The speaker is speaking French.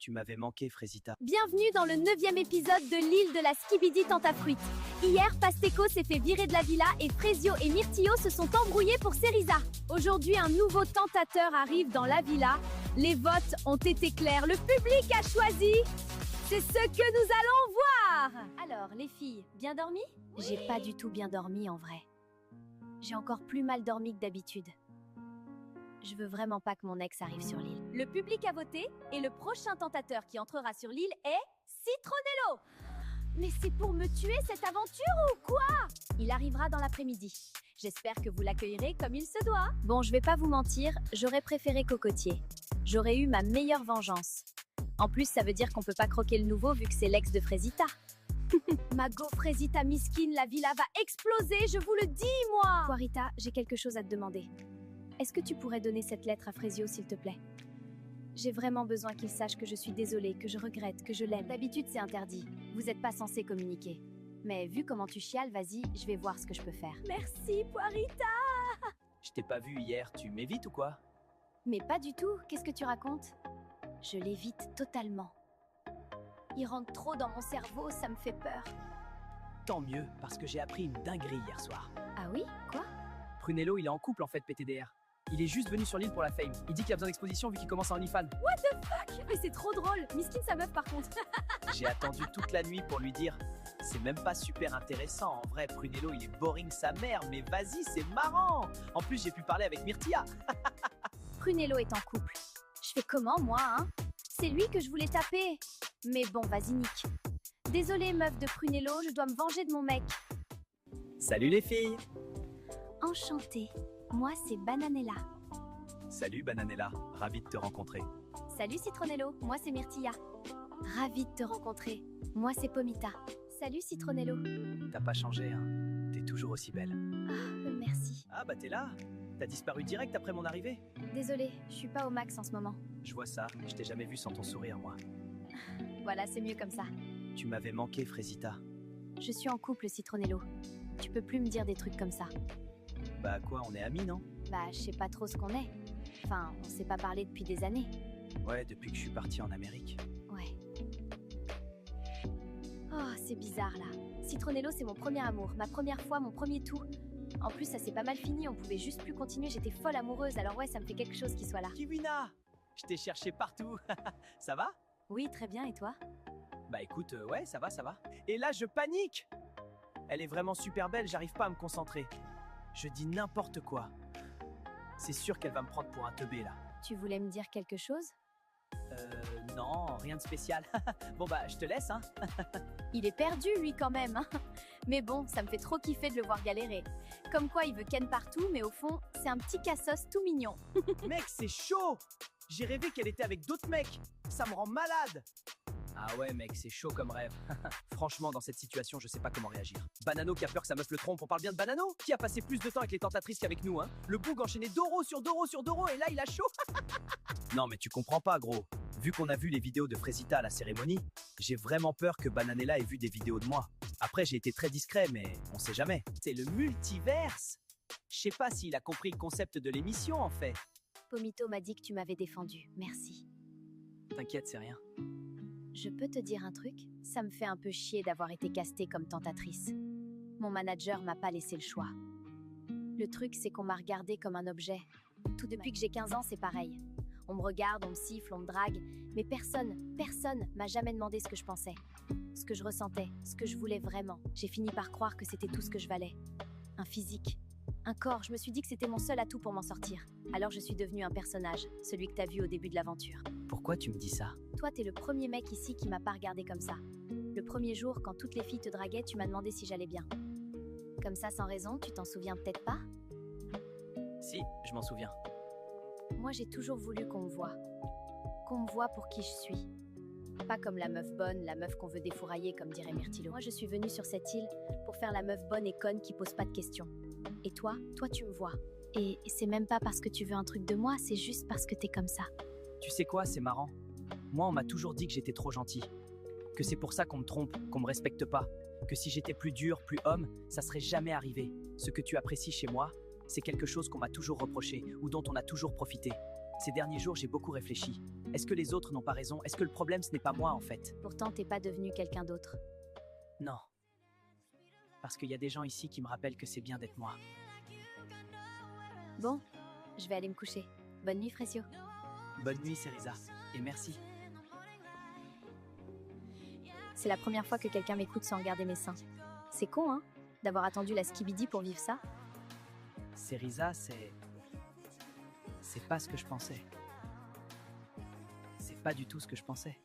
Tu m'avais manqué, Frésita. Bienvenue dans le 9e épisode de l'île de la Skibidi Tentafruit. Hier, Pasteco s'est fait virer de la villa et Frezio et Myrtillo se sont embrouillés pour Cerisa. Aujourd'hui, un nouveau tentateur arrive dans la villa. Les votes ont été clairs, le public a choisi. C'est ce que nous allons voir. Alors, les filles, bien dormi? J'ai pas du tout bien dormi en vrai. J'ai encore plus mal dormi que d'habitude. Je veux vraiment pas que mon ex arrive sur l'île. Le public a voté et le prochain tentateur qui entrera sur l'île est Citronello. Mais c'est pour me tuer cette aventure ou quoi? Il arrivera dans l'après-midi. J'espère que vous l'accueillerez comme il se doit. Bon, je vais pas vous mentir, j'aurais préféré Cocotier. J'aurais eu ma meilleure vengeance. En plus, ça veut dire qu'on peut pas croquer le nouveau vu que c'est l'ex de Frésita. Mago, Frésita, Miskine, la villa va exploser, je vous le dis, moi! Poirita, j'ai quelque chose à te demander. Est-ce que tu pourrais donner cette lettre à Frezio, s'il te plaît? J'ai vraiment besoin qu'il sache que je suis désolée, que je regrette, que je l'aime. D'habitude, c'est interdit. Vous n'êtes pas censé communiquer. Mais vu comment tu chiales, vas-y, je vais voir ce que je peux faire. Merci, Poirita! Je t'ai pas vu hier, tu m'évites ou quoi? Mais pas du tout, qu'est-ce que tu racontes? Je l'évite totalement. Il rentre trop dans mon cerveau, ça me fait peur. Tant mieux, parce que j'ai appris une dinguerie hier soir. Ah oui? Quoi? Prunello, il est en couple en fait, PTDR. Il est juste venu sur l'île pour la fame. Il dit qu'il a besoin d'exposition vu qu'il commence en OnlyFans. What the fuck? Mais c'est trop drôle. Miskine sa meuf par contre. J'ai attendu toute la nuit pour lui dire. C'est même pas super intéressant. En vrai, Prunello, il est boring sa mère. Mais vas-y, c'est marrant. En plus, j'ai pu parler avec Myrtilla. Prunello est en couple. Je fais comment moi, hein? C'est lui que je voulais taper. Mais bon, vas-y, nique. Désolée, meuf de Prunello, je dois me venger de mon mec. Salut les filles. Enchantée. Moi, c'est Bananella. Salut Bananella, ravi de te rencontrer. Salut Citronello, moi c'est Myrtilla. Ravie de te rencontrer. Moi c'est Pomita. Salut Citronello. T'as pas changé, hein? T'es toujours aussi belle. Ah, merci. Ah bah t'es là. T'as disparu direct après mon arrivée. Désolée, je suis pas au max en ce moment. Je vois ça, je t'ai jamais vu sans ton sourire, moi. Voilà, c'est mieux comme ça. Tu m'avais manqué, Frésita. Je suis en couple, Citronello. Tu peux plus me dire des trucs comme ça. Bah quoi, on est amis, non? Bah, je sais pas trop ce qu'on est. Enfin, on s'est pas parlé depuis des années. Ouais, depuis que je suis parti en Amérique. Ouais. Oh, c'est bizarre là. Citronello, c'est mon premier amour, ma première fois, mon premier tout. En plus, ça s'est pas mal fini, on pouvait juste plus continuer, j'étais folle amoureuse, alors ouais, ça me fait quelque chose qu'il soit là. Kivina! Je t'ai cherché partout. Ça va? Oui, très bien, et toi? Bah écoute, ouais, ça va, ça va. Et là, je panique! Elle est vraiment super belle, j'arrive pas à me concentrer. Je dis n'importe quoi. C'est sûr qu'elle va me prendre pour un teubé, là. Tu voulais me dire quelque chose? Non, rien de spécial. Bon bah, je te laisse, hein. Il est perdu, lui, quand même. Hein. Mais bon, ça me fait trop kiffer de le voir galérer. Comme quoi, il veut ken partout, mais au fond, c'est un petit cassos tout mignon. Mec, c'est chaud! J'ai rêvé qu'elle était avec d'autres mecs. Ça me rend malade. Ah ouais, mec, c'est chaud comme rêve. Franchement, dans cette situation, je sais pas comment réagir. Banano qui a peur que sa meuf le trompe. On parle bien de Banano? Qui a passé plus de temps avec les tentatrices qu'avec nous, hein? Le boug enchaîné Doro sur Doro sur Doro, et là, il a chaud. Non, mais tu comprends pas, gros. Vu qu'on a vu les vidéos de Frésita à la cérémonie, j'ai vraiment peur que Bananella ait vu des vidéos de moi. Après, j'ai été très discret, mais on sait jamais. C'est le multiverse. Je sais pas s'il a compris le concept de l'émission, en fait. Pomito m'a dit que tu m'avais défendu. Merci. T'inquiète, c'est rien. Je peux te dire un truc? Ça me fait un peu chier d'avoir été castée comme tentatrice. Mon manager m'a pas laissé le choix. Le truc, c'est qu'on m'a regardée comme un objet. Tout depuis que j'ai 15 ans, c'est pareil. On me regarde, on me siffle, on me drague, mais personne m'a jamais demandé ce que je pensais, ce que je ressentais, ce que je voulais vraiment. J'ai fini par croire que c'était tout ce que je valais. Un physique, un corps, je me suis dit que c'était mon seul atout pour m'en sortir. Alors je suis devenue un personnage, celui que t'as vu au début de l'aventure. Pourquoi tu me dis ça? Toi, t'es le premier mec ici qui m'a pas regardé comme ça. Le premier jour, quand toutes les filles te draguaient, tu m'as demandé si j'allais bien. Comme ça, sans raison, tu t'en souviens peut-être pas? Si, je m'en souviens. Moi, j'ai toujours voulu qu'on me voie. Qu'on me voie pour qui je suis. Pas comme la meuf bonne, la meuf qu'on veut défourailler, comme dirait Myrtillo. Moi, je suis venue sur cette île pour faire la meuf bonne et conne qui pose pas de questions. Et toi, tu me vois. Et c'est même pas parce que tu veux un truc de moi, c'est juste parce que t'es comme ça. Tu sais quoi, c'est marrant. Moi, on m'a toujours dit que j'étais trop gentil. Que c'est pour ça qu'on me trompe, qu'on me respecte pas. Que si j'étais plus dur, plus homme, ça serait jamais arrivé. Ce que tu apprécies chez moi, c'est quelque chose qu'on m'a toujours reproché ou dont on a toujours profité. Ces derniers jours, j'ai beaucoup réfléchi. Est-ce que les autres n'ont pas raison? Est-ce que le problème, ce n'est pas moi, en fait? Pourtant, t'es pas devenu quelqu'un d'autre. Non. Parce qu'il y a des gens ici qui me rappellent que c'est bien d'être moi. Bon, je vais aller me coucher. Bonne nuit, Frésio. Bonne nuit, Cerisa. Et merci. C'est la première fois que quelqu'un m'écoute sans regarder mes seins. C'est con, hein, d'avoir attendu la skibidi pour vivre ça. Cerisa, c'est pas ce que je pensais. C'est pas du tout ce que je pensais.